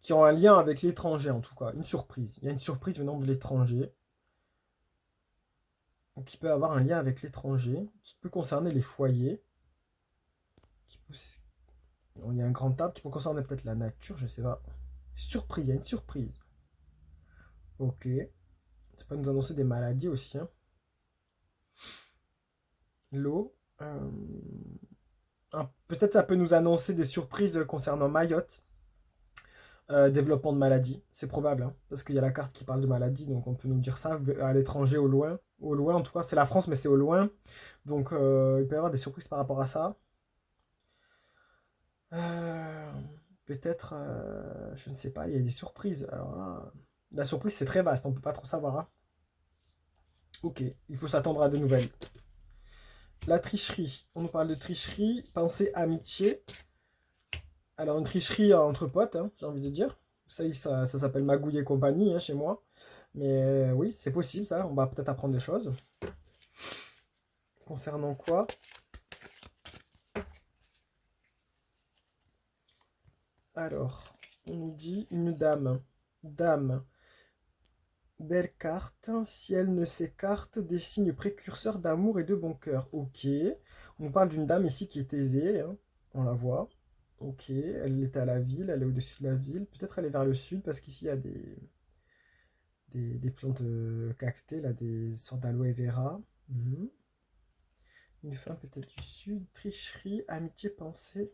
Qui ont un lien avec l'étranger en tout cas. Une surprise. Il y a une surprise venant de l'étranger. Qui peut avoir un lien avec l'étranger. Qui peut concerner les foyers. Il y a un grand arbre qui peut concerner peut-être la nature, je sais pas. Surprise, il y a une surprise. Ok. Ça peut nous annoncer des maladies aussi. Hein. L'eau. Peut-être ça peut nous annoncer des surprises concernant Mayotte. Développement de maladies, c'est probable, hein, parce qu'il y a la carte qui parle de maladies, donc on peut nous dire ça à l'étranger, au loin. Au loin, en tout cas, c'est la France, mais c'est au loin. Donc il peut y avoir des surprises par rapport à ça. Euh, Peut-être, je ne sais pas, il y a des surprises. Alors là, la surprise, c'est très vaste, on ne peut pas trop savoir. Hein. Ok, il faut s'attendre à de nouvelles. La tricherie. On nous parle de tricherie. Pensée amitié. Alors, une tricherie entre potes, hein, j'ai envie de dire. Ça s'appelle magouille et compagnie hein, chez moi. Mais oui, c'est possible, ça. On va peut-être apprendre des choses. Concernant quoi? Alors, on nous dit une dame. Dame. Belle carte. Si elle ne s'écarte, des signes précurseurs d'amour et de bon cœur. Ok. On parle d'une dame ici qui est aisée. Hein. On la voit. Ok. Elle est à la ville. Elle est au-dessus de la ville. Peut-être elle est vers le sud parce qu'ici il y a des plantes cactées, là, des sortes d'aloe vera. Mhm. Une femme peut-être du sud. Tricherie, amitié, pensée.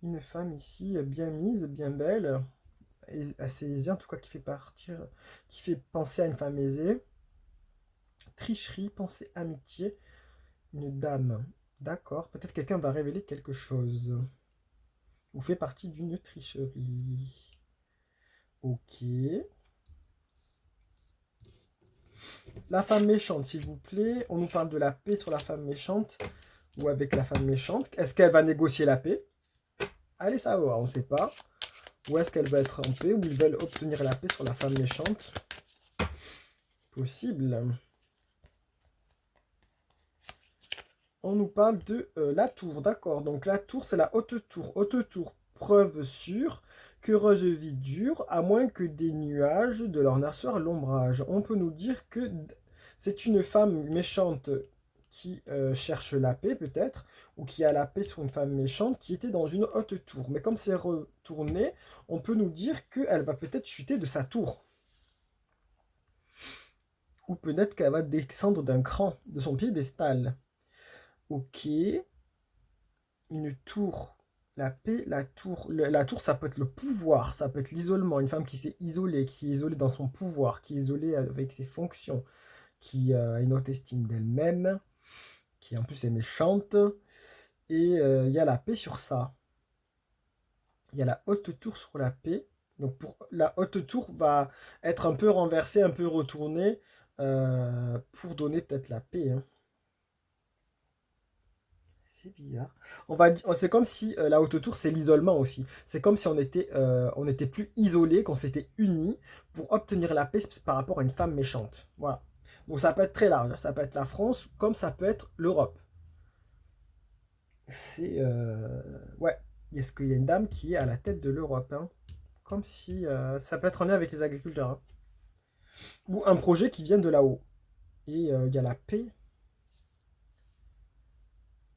Une femme ici bien mise, bien belle. Assez aisée en tout cas qui fait penser à une femme aisée. Tricherie, pensée, amitié, une dame. D'accord, peut-être quelqu'un va révéler quelque chose. Ou fait partie d'une tricherie. Ok. La femme méchante, s'il vous plaît. On nous parle de la paix sur la femme méchante. Ou avec la femme méchante. Est-ce qu'elle va négocier la paix? Allez savoir, on ne sait pas. Ou est-ce qu'elle va être en paix? Ou ils veulent obtenir la paix sur la femme méchante? Possible. On nous parle de la tour, d'accord. Donc la tour, c'est la haute tour. Haute tour, preuve sûre qu'heureuse vie dure, à moins que des nuages de leur noirceur l'ombrage. On peut nous dire que c'est une femme méchante qui cherche la paix, peut-être, ou qui a la paix sur une femme méchante qui était dans une haute tour. Mais comme c'est retourné, on peut nous dire qu'elle va peut-être chuter de sa tour. Ou peut-être qu'elle va descendre d'un cran, de son piédestal. Ok. Une tour. La paix, la tour. La tour, ça peut être le pouvoir, ça peut être l'isolement. Une femme qui s'est isolée, qui est isolée dans son pouvoir, qui est isolée avec ses fonctions, qui a une haute estime d'elle-même, qui en plus est méchante. Et il y a la paix sur ça. Il y a la haute tour sur la paix. Donc la haute tour va être un peu renversée, un peu retournée pour donner peut-être la paix. Hein. C'est bizarre. C'est comme si la haute tour, c'est l'isolement aussi. C'est comme si on était plus isolé, qu'on s'était unis pour obtenir la paix par rapport à une femme méchante. Voilà. Donc ça peut être très large. Ça peut être la France, comme ça peut être l'Europe. C'est ouais. Est-ce qu'il y a une dame qui est à la tête de l'Europe hein. Comme si ça peut être en lien avec les agriculteurs. Hein. Ou un projet qui vient de là-haut. Et il y a la paix.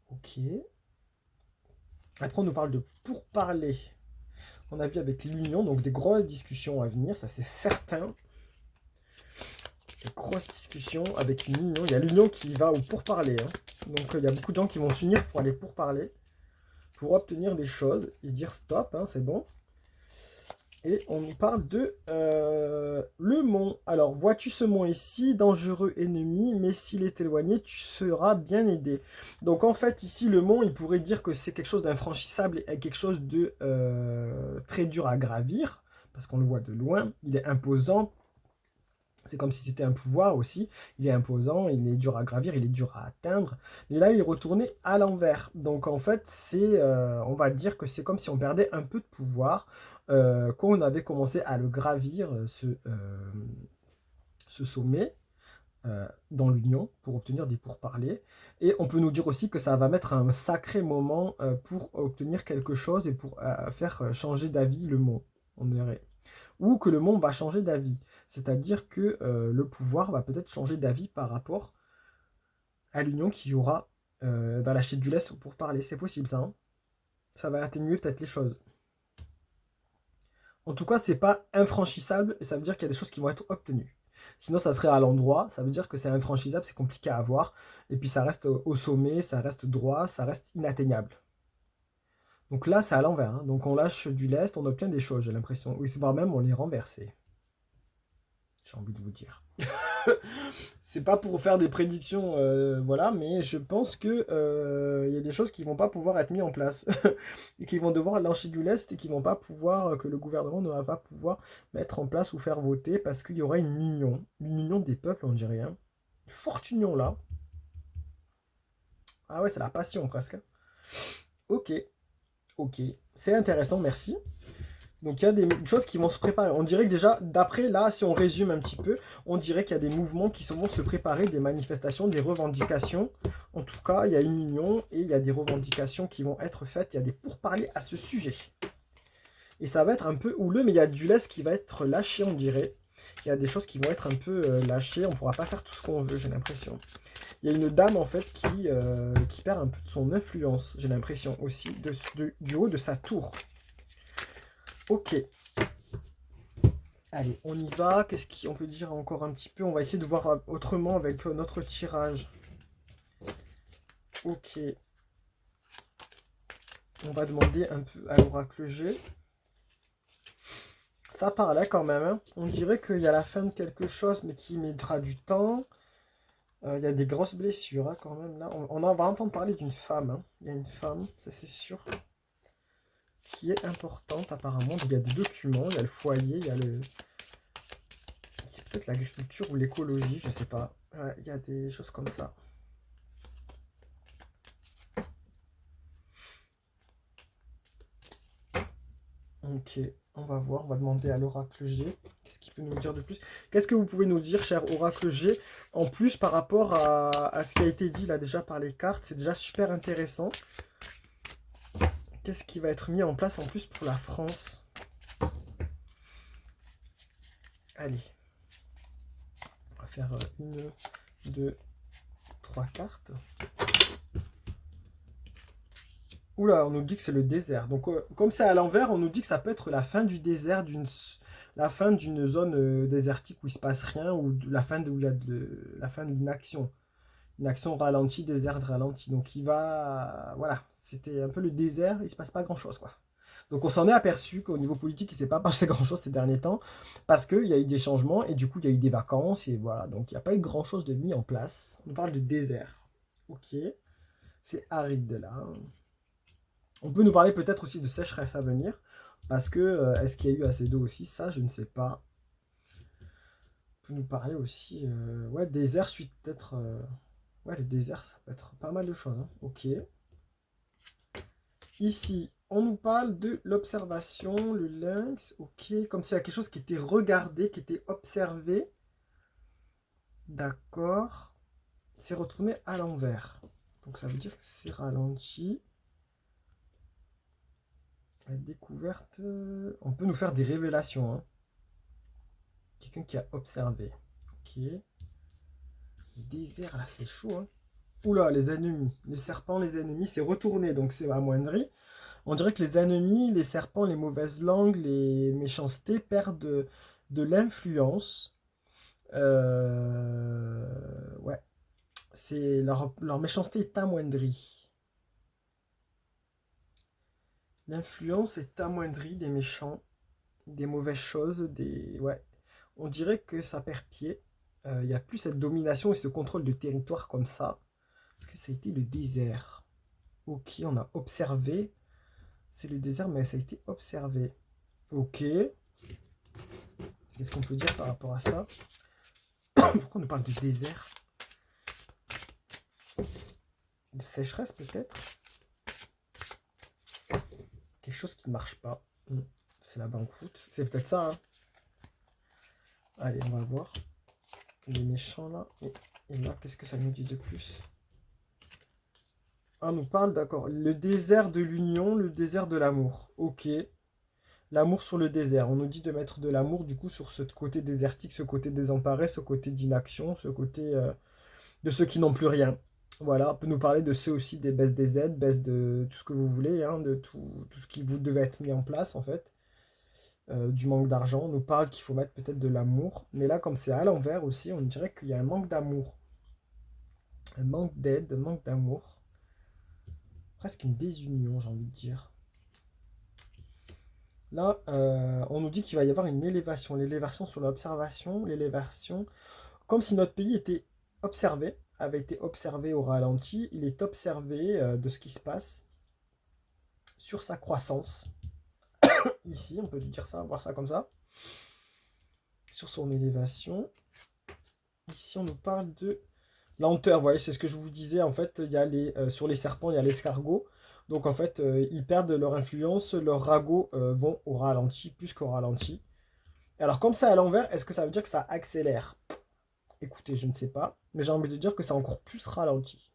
Ok. Après, on nous parle de pourparler. mon avis, avec l'Union. Donc des grosses discussions à venir, ça c'est certain. Des grosses discussions avec une Union. Il y a l'Union qui va au pourparler. Hein. Donc il y a beaucoup de gens qui vont s'unir pour aller pourparler, pour obtenir des choses et dire stop, hein, c'est bon. Et on nous parle de le mont. Alors, vois-tu ce mont ici, dangereux ennemi, mais s'il est éloigné, tu seras bien aidé. Donc, en fait, ici, le mont, il pourrait dire que c'est quelque chose d'infranchissable et quelque chose de très dur à gravir, parce qu'on le voit de loin. Il est imposant. C'est comme si c'était un pouvoir aussi. Il est imposant, il est dur à gravir, il est dur à atteindre. Mais là, il est retourné à l'envers. Donc, en fait, on va dire que c'est comme si on perdait un peu de pouvoir quand on avait commencé à le gravir, ce sommet dans l'Union pour obtenir des pourparlers. Et on peut nous dire aussi que ça va mettre un sacré moment pour obtenir quelque chose et pour faire changer d'avis le monde. On dirait. Ou que le monde va changer d'avis. C'est-à-dire que le pouvoir va peut-être changer d'avis par rapport à l'Union qui aura va lâcher du lest pour parler. C'est possible ça. Hein, ça va atténuer peut-être les choses. En tout cas, c'est pas infranchissable et ça veut dire qu'il y a des choses qui vont être obtenues. Sinon, ça serait à l'endroit, ça veut dire que c'est infranchissable, c'est compliqué à avoir. Et puis ça reste au sommet, ça reste droit, ça reste inatteignable. Donc là, c'est à l'envers. Hein. Donc on lâche du lest, on obtient des choses, j'ai l'impression. Oui, voire même on les renverse. J'ai envie de vous dire. C'est pas pour faire des prédictions, voilà, mais je pense que y a des choses qui vont pas pouvoir être mises en place et qui vont devoir lâcher du lest et qui vont pas pouvoir, que le gouvernement ne va pas pouvoir mettre en place ou faire voter parce qu'il y aura une union des peuples, on dirait, hein. Une forte union là. Ah ouais, c'est la passion presque. Ok, ok, c'est intéressant, merci. Donc il y a des choses qui vont se préparer. On dirait que déjà, d'après là, si on résume un petit peu, on dirait qu'il y a des mouvements qui vont se préparer, des manifestations, des revendications. En tout cas, il y a une union et il y a des revendications qui vont être faites. Il y a des pourparlers à ce sujet. Et ça va être un peu houleux, mais il y a du lest qui va être lâché, on dirait. Il y a des choses qui vont être un peu lâchées. On ne pourra pas faire tout ce qu'on veut, j'ai l'impression. Il y a une dame, en fait, qui perd un peu de son influence, j'ai l'impression aussi, du haut de sa tour. Ok. Allez, on y va. Qu'est-ce qu'on peut dire encore un petit peu? On va essayer de voir autrement avec notre tirage. Ok. On va demander un peu à l'oracle G. Ça parlait quand même. Hein. On dirait qu'il y a la fin de quelque chose, mais qui mettra du temps. Il y a des grosses blessures hein, quand même là. On va entendre parler d'une femme. Hein. Il y a une femme, ça c'est sûr, qui est importante apparemment. Il y a des documents, il y a le foyer, il y a le... C'est peut-être l'agriculture ou l'écologie, je sais pas. Ouais, il y a des choses comme ça. Ok, on va voir, on va demander à l'oracle G. Qu'est-ce qu'il peut nous dire de plus? Qu'est-ce que vous pouvez nous dire, cher oracle G, en plus par rapport à ce qui a été dit là déjà par les cartes? C'est déjà super intéressant. Qu'est-ce qui va être mis en place en plus pour la France? Allez. On va faire 1, 2, 3 cartes. Oula, on nous dit que c'est le désert. Donc, comme c'est à l'envers, on nous dit que ça peut être la fin du désert, la fin d'une zone désertique où il ne se passe rien, ou la fin où il y a la fin d'une action. Une action ralentie, désert ralenti. Donc, il va... Voilà, c'était un peu le désert, il ne se passe pas grand-chose, quoi. Donc, on s'en est aperçu qu'au niveau politique, il ne s'est pas passé grand-chose ces derniers temps, parce qu'il y a eu des changements, et du coup, il y a eu des vacances, et voilà. Donc, il n'y a pas eu grand-chose de mis en place. On parle de désert. Ok, c'est aride, là. On peut nous parler peut-être aussi de sécheresse à venir, parce que est-ce qu'il y a eu assez d'eau aussi? Ça, je ne sais pas. On peut nous parler aussi, ouais, désert suite peut-être... ouais, le désert, ça peut être pas mal de choses. Hein. Ok. Ici, on nous parle de l'observation, le lynx. Ok, comme s'il y a quelque chose qui était regardé, qui était observé. D'accord. C'est retourné à l'envers. Donc ça veut dire que c'est ralenti. La découverte, on peut nous faire des révélations. Hein. Quelqu'un qui a observé. Ok. Le désert, là, c'est chaud. Hein. Oula, les ennemis. Le serpent, les ennemis, c'est retourné, donc c'est amoindri. On dirait que les ennemis, les serpents, les mauvaises langues, les méchancetés perdent de l'influence. Ouais, leur méchanceté est amoindrie. L'influence est amoindrie des méchants, des mauvaises choses, des... Ouais. On dirait que ça perd pied. Il n'y a plus cette domination et ce contrôle de territoire comme ça. Parce que ça a été le désert. Ok, on a observé. C'est le désert, mais ça a été observé. Ok. Qu'est-ce qu'on peut dire par rapport à ça? Pourquoi on nous parle de désert? De sécheresse peut-être? Quelque chose qui ne marche pas. C'est la banqueroute. C'est peut-être ça. Hein. Allez, on va voir. Les méchants là. Et là, qu'est-ce que ça nous dit de plus? Ah, on nous parle, d'accord. Le désert de l'union, le désert de l'amour. Ok. L'amour sur le désert. On nous dit de mettre de l'amour, du coup, sur ce côté désertique, ce côté désemparé, ce côté d'inaction, ce côté de ceux qui n'ont plus rien. Voilà, on peut nous parler de ceux aussi des baisses des aides, baisse de tout ce que vous voulez, hein, de tout ce qui vous devait être mis en place, en fait. Du manque d'argent. On nous parle qu'il faut mettre peut-être de l'amour. Mais là, comme c'est à l'envers aussi, on dirait qu'il y a un manque d'amour. Un manque d'aide, un manque d'amour. Presque une désunion, j'ai envie de dire. Là, on nous dit qu'il va y avoir une élévation. L'élévation sur l'observation, l'élévation. Comme si notre pays était observé, avait été observé au ralenti. Il est observé de ce qui se passe sur sa croissance. Ici, on peut dire ça, voir ça comme ça. Sur son élévation. Ici, on nous parle de lenteur. Vous voyez, c'est ce que je vous disais. En fait, il y a sur les serpents, il y a l'escargot. Donc, en fait, ils perdent leur influence. Leurs ragots vont au ralenti, plus qu'au ralenti. Alors, comme ça à l'envers, est-ce que ça veut dire que ça accélère? Écoutez, je ne sais pas. Mais j'ai envie de dire que c'est encore plus ralenti.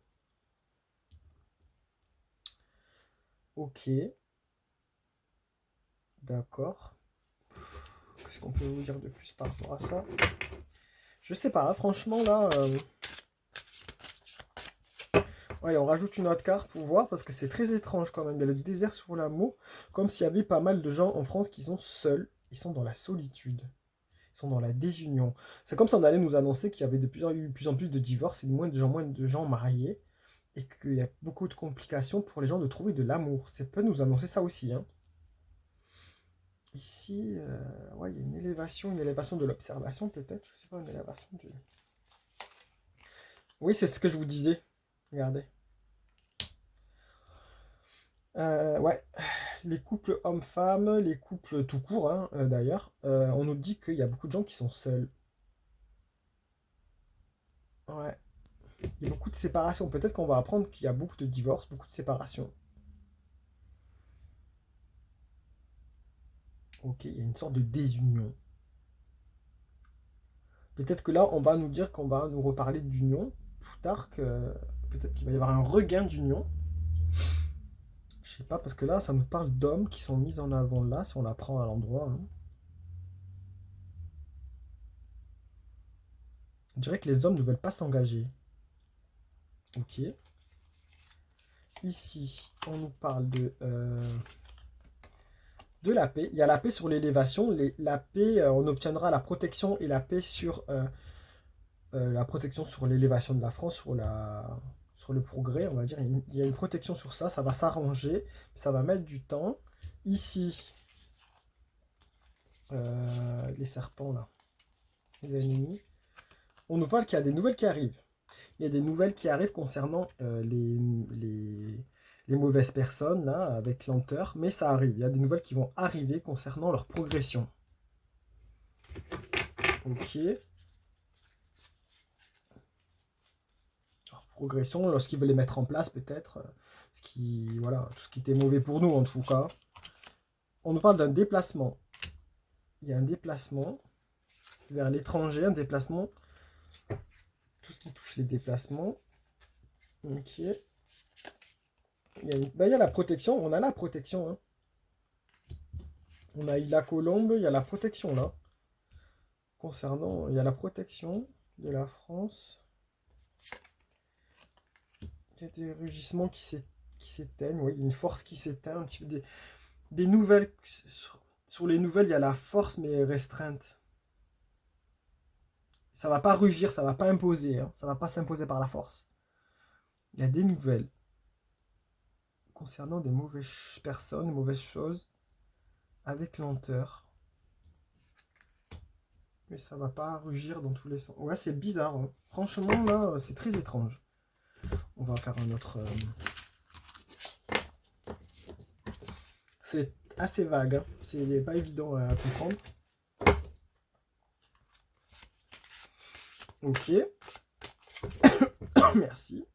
Ok. D'accord. Qu'est-ce qu'on peut vous dire de plus par rapport à ça? Je sais pas, hein, franchement, là... Ouais, on rajoute une autre carte pour voir, parce que c'est très étrange quand même. Il y a le désert sur l'amour, comme s'il y avait pas mal de gens en France qui sont seuls. Ils sont dans la solitude. Ils sont dans la désunion. C'est comme si on allait nous annoncer qu'il y avait de plus en plus de divorces et de moins de gens mariés. Et qu'il y a beaucoup de complications pour les gens de trouver de l'amour. Ça peut nous annoncer ça aussi, hein. Ici, ouais, il y a une élévation de l'observation peut-être. Je sais pas, une élévation du... Oui, c'est ce que je vous disais. Regardez. Ouais, les couples hommes-femmes, les couples tout court, hein, d'ailleurs, on nous dit qu'il y a beaucoup de gens qui sont seuls. Ouais, il y a beaucoup de séparations. Peut-être qu'on va apprendre qu'il y a beaucoup de divorces, beaucoup de séparations. Ok, il y a une sorte de désunion. Peut-être que là, on va nous dire qu'on va nous reparler d'union plus tard, que peut-être qu'il va y avoir un regain d'union. Je sais pas, parce que là, ça nous parle d'hommes qui sont mis en avant là, si on la prend à l'endroit. Hein. On dirait que les hommes ne veulent pas s'engager. Ok. Ici, on nous parle de la paix. Il y a la paix sur l'élévation. La paix, on obtiendra la protection et la paix sur la protection sur l'élévation de la France, sur le progrès, on va dire. Il y a une protection sur ça. Ça va s'arranger. Ça va mettre du temps. Ici, les serpents, là, les ennemis. On nous parle qu'il y a des nouvelles qui arrivent. Il y a des nouvelles qui arrivent concernant les mauvaises personnes, là, avec lenteur, mais ça arrive. Il y a des nouvelles qui vont arriver concernant leur progression. Ok. Leur progression, lorsqu'ils veulent les mettre en place, peut-être. Voilà, tout ce qui était mauvais pour nous, en tout cas. On nous parle d'un déplacement. Il y a un déplacement vers l'étranger, un déplacement. Tout ce qui touche les déplacements. Ok. Il y a la protection. On a la protection, hein. On a eu la colombe, il y a la protection là. Il y a la protection de la France. Il y a des rugissements qui s'éteignent. Oui, il y a une force qui s'éteint. Un petit peu des nouvelles. Sur les nouvelles, il y a la force, mais restreinte. Ça va pas rugir, ça va pas imposer. Hein. Ça va pas s'imposer par la force. Il y a des nouvelles concernant des mauvaises personnes, des mauvaises choses, avec lenteur. Mais ça va pas rugir dans tous les sens. Ouais, c'est bizarre. Hein. Franchement, là, c'est très étrange. On va faire un autre... C'est assez vague. Hein. C'est pas évident à comprendre. Ok. Merci.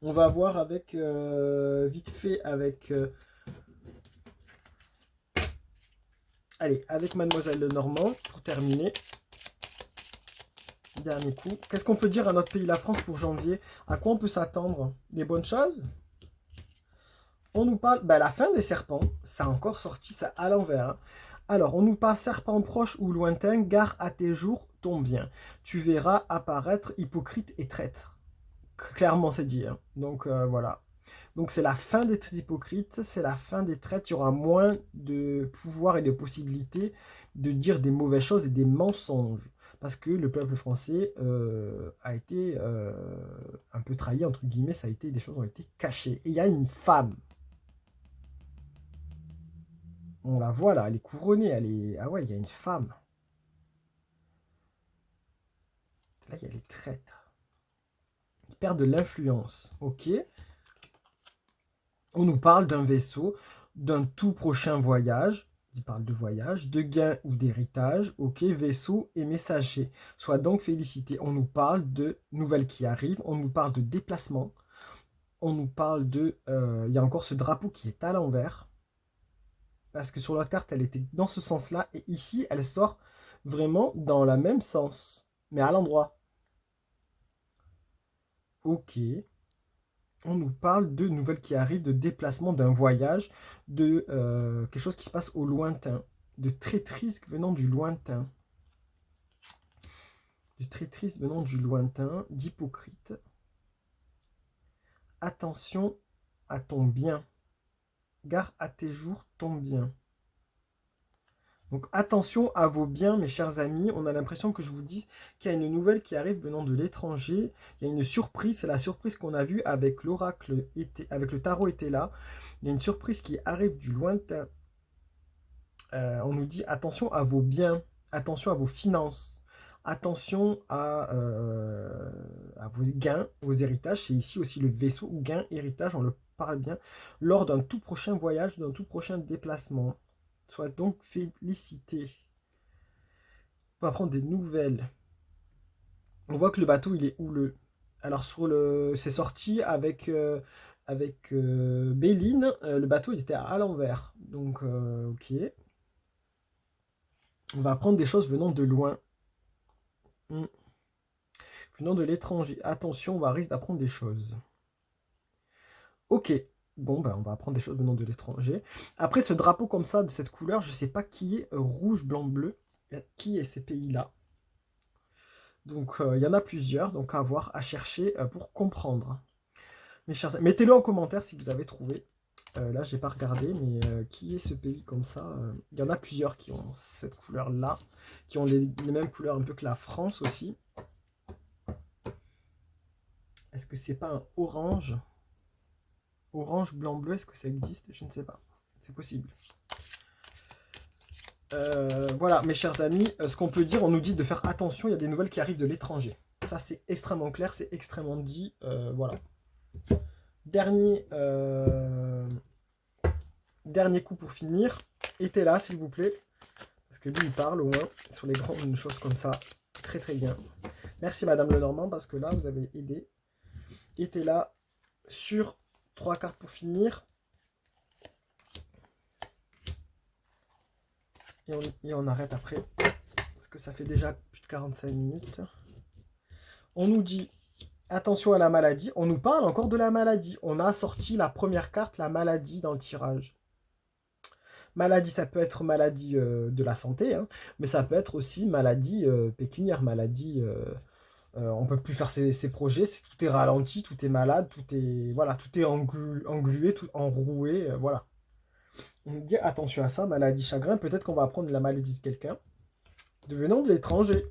On va voir avec... vite fait avec... allez, avec Mademoiselle Lenormand, pour terminer. Dernier coup. Qu'est-ce qu'on peut dire à notre pays, la France, pour janvier? À quoi on peut s'attendre? Des bonnes choses? On nous parle... la fin des serpents, ça a encore sorti ça à l'envers. Hein. Alors, on nous parle serpent proche ou lointain, gare à tes jours, ton bien. Tu verras apparaître hypocrite et traître. Clairement, c'est dit. Hein. Donc, voilà. Donc, c'est la fin des hypocrites, c'est la fin des traîtres. Il y aura moins de pouvoir et de possibilités de dire des mauvaises choses et des mensonges. Parce que le peuple français a été un peu trahi, entre guillemets, ça a été, des choses ont été cachées. Et il y a une femme. On la voit là, elle est couronnée, elle est... Ah ouais, il y a une femme. Là, il y a les traîtres. Ils perdent de l'influence. Ok. On nous parle d'un vaisseau, d'un tout prochain voyage. Il parle de voyage, de gain ou d'héritage. Ok, vaisseau et messager. Sois donc félicité. On nous parle de nouvelles qui arrivent. On nous parle de déplacement. On nous parle de... il y a encore ce drapeau qui est à l'envers. Parce que sur la carte, elle était dans ce sens-là. Et ici, elle sort vraiment dans le même sens. Mais à l'endroit. Ok. On nous parle de nouvelles qui arrivent, de déplacement, d'un voyage, de quelque chose qui se passe au lointain. De traîtrise venant du lointain. De traîtrise venant du lointain, d'hypocrite. Attention à ton bien. Gare à tes jours, ton bien. Donc attention à vos biens, mes chers amis. On a l'impression que je vous dis qu'il y a une nouvelle qui arrive venant de l'étranger. Il y a une surprise, c'est la surprise qu'on a vue avec l'oracle, avec le tarot était là. Il y a une surprise qui arrive du lointain. On nous dit attention à vos biens, attention à vos finances, attention à vos gains, vos héritages. C'est ici aussi le vaisseau, gain, héritage, on le parle bien, lors d'un tout prochain voyage, d'un tout prochain déplacement. Sois donc félicité. On va prendre des nouvelles. On voit que le bateau, il est houleux. Alors, c'est sorti avec Béline. Le bateau, il était à l'envers. Donc, ok. On va apprendre des choses venant de loin. Venant de l'étranger. Attention, on va risque d'apprendre des choses. Ok. Bon, on va apprendre des choses venant de l'étranger. Après, ce drapeau comme ça, de cette couleur, je ne sais pas qui est rouge, blanc, bleu. Qui est ces pays-là? Donc, il y en a plusieurs. Donc, à voir, à chercher pour comprendre. Mes chers, mettez-le en commentaire si vous avez trouvé. Là, j'ai pas regardé, mais qui est ce pays comme ça? Il y en a plusieurs qui ont cette couleur-là, qui ont les mêmes couleurs un peu que la France aussi. Est-ce que c'est pas un orange? Orange, blanc, bleu, est-ce que ça existe? Je ne sais pas. C'est possible. Voilà, mes chers amis, ce qu'on peut dire, on nous dit de faire attention, il y a des nouvelles qui arrivent de l'étranger. Ça, c'est extrêmement clair, c'est extrêmement dit. Voilà. Dernier coup pour finir. Était là, s'il vous plaît. Parce que lui, il parle au moins sur les grandes choses comme ça. Très, très bien. Merci, Madame Lenormand, parce que là, vous avez aidé. Était là sur 3 cartes pour finir. Et on arrête après. Parce que ça fait déjà plus de 45 minutes. On nous dit attention à la maladie. On nous parle encore de la maladie. On a sorti la première carte, la maladie, dans le tirage. Maladie, ça peut être maladie de la santé, hein, mais ça peut être aussi maladie pécuniaire, maladie On peut plus faire ses projets, tout est ralenti, tout est malade, tout est, voilà, tout est englué, tout enroué, voilà. On nous dit attention à ça, maladie, chagrin, peut-être qu'on va apprendre la maladie de quelqu'un devenant de l'étranger.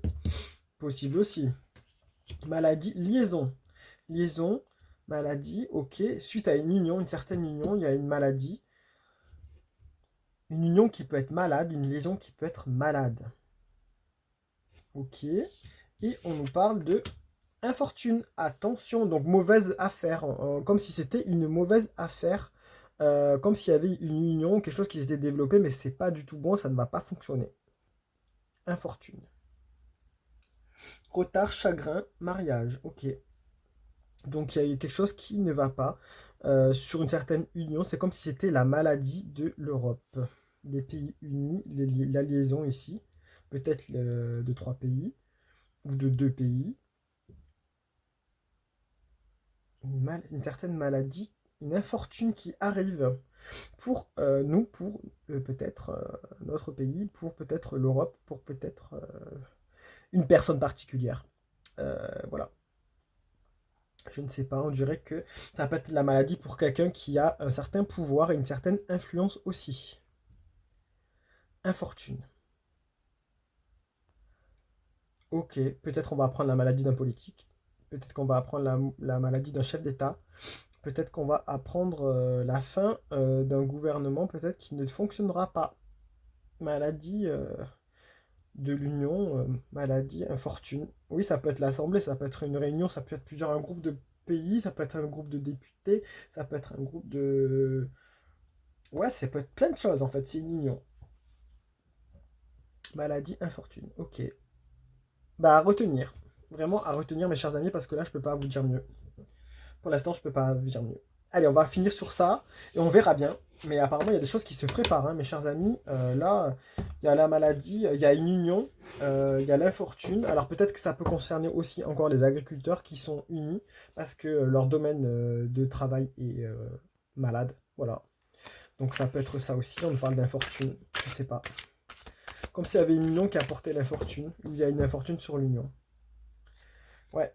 Possible aussi. Maladie, liaison. Liaison, maladie, ok. Suite à une union, une certaine union, il y a une maladie. Une union qui peut être malade, une liaison qui peut être malade. Ok. Et on nous parle de infortune. Attention, donc mauvaise affaire. Comme si c'était une mauvaise affaire. Comme s'il y avait une union, quelque chose qui s'était développé, mais c'est pas du tout bon, ça ne va pas fonctionner. Infortune. Retard, chagrin, mariage. Ok. Donc il y a quelque chose qui ne va pas sur une certaine union. C'est comme si c'était la maladie de l'Europe. Des pays unis, la liaison ici, peut-être de 3 pays ou de 2 pays. Une certaine maladie, une infortune qui arrive pour nous, pour peut-être notre pays, pour peut-être l'Europe, pour peut-être une personne particulière. Voilà. Je ne sais pas, on dirait que ça peut être la maladie pour quelqu'un qui a un certain pouvoir et une certaine influence aussi. Infortune. Ok, peut-être on va apprendre la maladie d'un politique. Peut-être qu'on va apprendre la maladie d'un chef d'État. Peut-être qu'on va apprendre la fin d'un gouvernement, peut-être qui ne fonctionnera pas. Maladie de l'Union, maladie, infortune. Oui, ça peut être l'Assemblée, ça peut être une réunion, ça peut être un groupe de pays, ça peut être un groupe de députés, ça peut être un groupe de... Ouais, ça peut être plein de choses en fait, c'est une union. Maladie, infortune, ok. Bah à retenir, vraiment à retenir mes chers amis, parce que là je peux pas vous dire mieux. Pour l'instant je peux pas vous dire mieux. Allez, on va finir sur ça, et on verra bien. Mais apparemment il y a des choses qui se préparent, hein, mes chers amis. Là, il y a la maladie, il y a une union, il y a l'infortune. Alors peut-être que ça peut concerner aussi encore les agriculteurs qui sont unis, parce que leur domaine de travail est malade. Voilà. Donc ça peut être ça aussi, on parle d'infortune, je sais pas. Comme s'il y avait une union qui apportait l'infortune, ou il y a une infortune sur l'union. Ouais,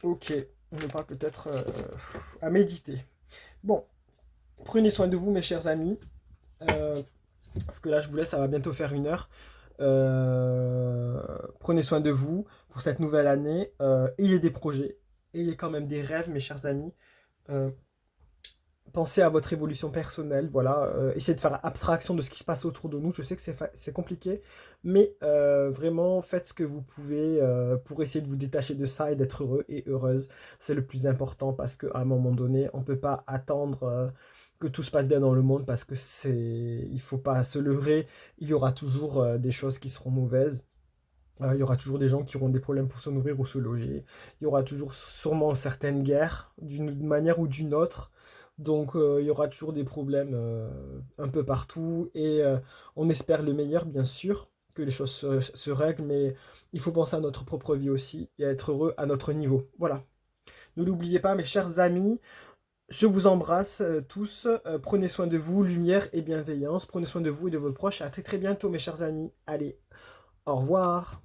ok, on nous parle peut-être à méditer. Bon, prenez soin de vous mes chers amis, parce que là je vous laisse, ça va bientôt faire 1 heure. Prenez soin de vous pour cette nouvelle année, ayez des projets, ayez quand même des rêves mes chers amis. Euh, Pensez à votre évolution personnelle, voilà, essayez de faire abstraction de ce qui se passe autour de nous. Je sais que c'est compliqué, mais vraiment faites ce que vous pouvez pour essayer de vous détacher de ça et d'être heureux et heureuse. C'est le plus important parce qu'à un moment donné, on ne peut pas attendre que tout se passe bien dans le monde parce que il faut pas se leurrer. Il y aura toujours des choses qui seront mauvaises. Il y aura toujours des gens qui auront des problèmes pour se nourrir ou se loger. Il y aura toujours sûrement certaines guerres, d'une manière ou d'une autre. Donc il y aura toujours des problèmes un peu partout. Et on espère le meilleur, bien sûr, que les choses se règlent. Mais il faut penser à notre propre vie aussi et à être heureux à notre niveau. Voilà. Ne l'oubliez pas, mes chers amis. Je vous embrasse tous. Prenez soin de vous, lumière et bienveillance. Prenez soin de vous et de vos proches. À très très bientôt, mes chers amis. Allez, au revoir.